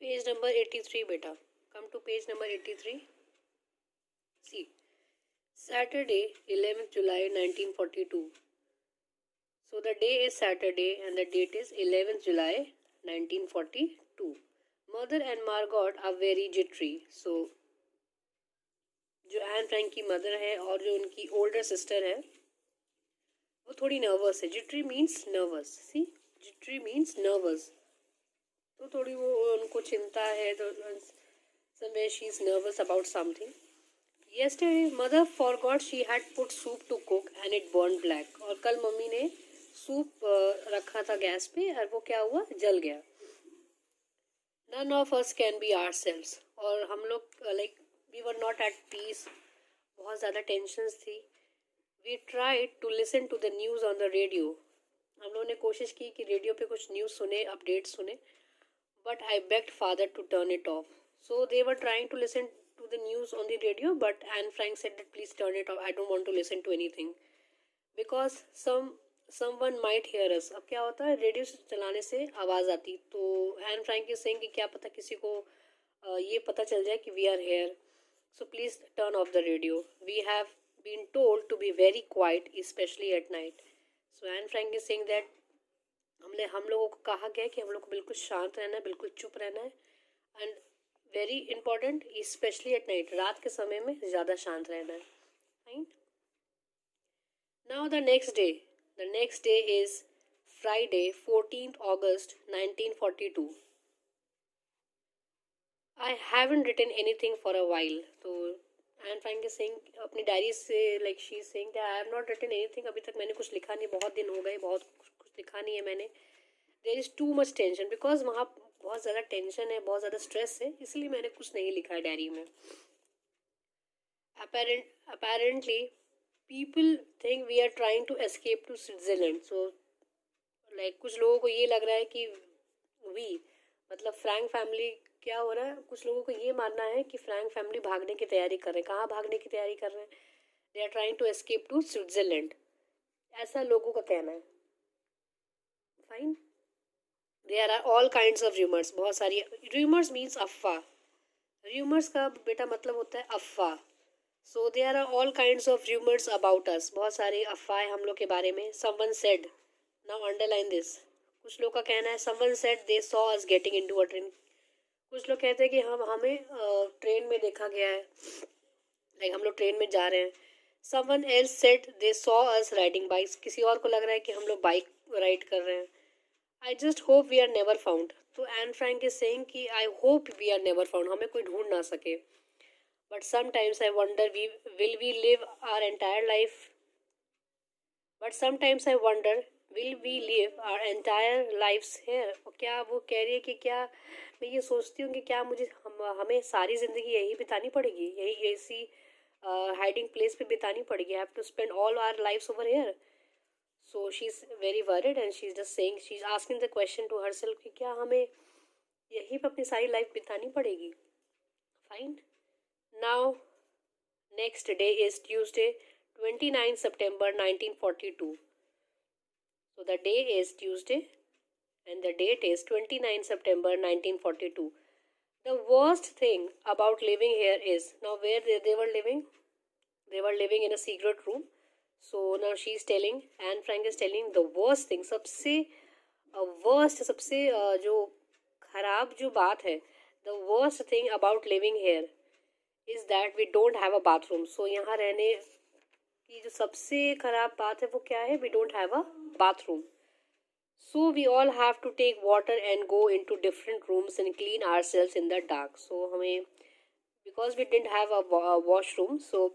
Page number 83 beta. Come to page number 83. See, Saturday 11th July 1942. So the day is Saturday and the date is 11th July 1942. Mother and Margot are very jittery. So जो Anne Frank की mother है और जो उनकी older sister है वो थोड़ी nervous है. Jittery means nervous. See, jittery means nervous. तो थोड़ी वो उनको चिंता है. तो somewhere she is nervous about something. Yesterday mother forgot she had put soup to cook and it burned black. और कल मम्मी ने सूप रखा था गैस पे और वो क्या हुआ, जल गया. None of us can be ourselves. और हम लोग like we were not at peace. बहुत ज़्यादा टेंशन्स थी. We tried to listen to the news on the radio. हम लोगों ने कोशिश की कि रेडियो पे कुछ न्यूज़ सुने, अपडेट सुने. But I begged father to turn it off. So they were trying to listen to the news on the radio, but Anne Frank said that please turn it off. I don't want to listen to anything because someone might hear us. अब क्या होता है, radio चलाने से आवाज़ आती. तो Anne Frank is saying कि क्या पता किसी को ये पता चल जाए कि we are here. So please turn off the radio. We have been told to be very quiet, especially at night. So Anne Frank is saying that हम लोगों को कहा गया है कि हम लोग को बिल्कुल शांत रहना है, बिल्कुल चुप रहना है. And very important, specially at night, रात के समय में ज़्यादा शांत रहना है. Fine. Now the next day is Friday 14th August 1942. I haven't written anything for a while. तो एंड फ्रैंक इज सेइंग अपनी डायरी से, like she is saying that I have not written anything. अभी तक मैंने कुछ लिखा नहीं, बहुत दिन हो गए, बहुत कुछ लिखा नहीं है मैंने. There is too much tension because वहाँ बहुत ज़्यादा टेंशन है, बहुत ज़्यादा स्ट्रेस है, इसलिए मैंने कुछ नहीं लिखा है डायरी में. Apparently people think we are trying to escape to Switzerland. So like कुछ लोगों को ये लग रहा है कि मतलब फ्रैंक फैमिली क्या हो रहा है, कुछ लोगों को ये मानना है कि फ्रैंक फैमिली भागने की तैयारी कर रहे हैं. कहाँ भागने की तैयारी कर रहे हैं? They are trying to escape to Switzerland, ऐसा लोगों का कहना है. Fine. There are all kinds of rumours. बहुत सारी र्यूमर्स मीन्स अफवाह. र्यूमर्स का बेटा मतलब होता है अफवाह. So there are all kinds of rumours about us. बहुत सारी अफवाहें हम लोग के बारे में. Someone said, now underline this. कुछ लोग का कहना है someone said they saw us getting into a train. कुछ लोग कहते हैं कि हमें ट्रेन में देखा गया है, लाइक हम लोग ट्रेन में जा रहे हैं. Someone else said they saw us riding bikes. किसी और को लग रहा है कि हम लोग बाइक राइड कर रहे हैं. I just hope we are never found. तो एन फ्रैंक इज सेइंग कि I hope we are never found, हमें कोई ढूंढ ना सके. But sometimes I wonder will we live our entire life. But sometimes I wonder will we live our entire lifes here. क्या वो कह रही है कि क्या मैं ये सोचती हूँ कि क्या हमें सारी ज़िंदगी यही बितानी पड़ेगी, यही ऐसी हाइडिंग प्लेस पे बितानी पड़ेगी. I have to spend all our lifes over here. So she's very worried and she's just saying, she's asking the question to herself कि क्या हमें यहीं पर अपनी सारी लाइफ बितानी पड़ेगी. Fine. Now next day is Tuesday 29 September 1942. So the day is Tuesday and the date is 29 September 1942. The worst thing about living here is, now where they were living in a secret room. So now she's telling, Anne Frank is telling the worst thing, सबसे जो खराब जो बात है, the worst thing about living here is that we don't have a bathroom. So यहाँ रहने की जो सबसे खराब बात है वो क्या है? We don't have a bathroom. So we all have to take water and go into different rooms and clean ourselves in the dark. So हमें, because we didn't have a washroom, so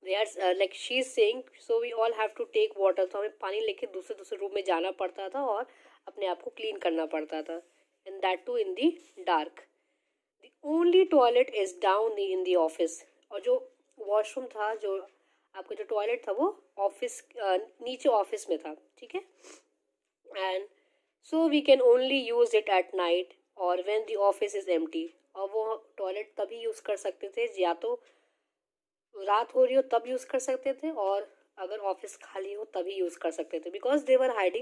they are like she is saying, so we all have to take water. तो हमें पानी लेके दूसरे room में जाना पड़ता था और अपने आप को क्लीन करना पड़ता था. and that too in the dark. The only toilet is down in the office. और जो वॉशरूम था, जो आपका जो टॉयलेट था वो ऑफिस नीचे ऑफिस में था. ठीक है. And so we can only use it at night और when the office is empty. और वो टॉयलेट तभी यूज़ कर सकते थे, या तो रात हो रही हो तब यूज़ कर सकते थे, और अगर ऑफिस खाली हो तभी यूज़ कर सकते थे, बिकॉज दे वर हाइडिंग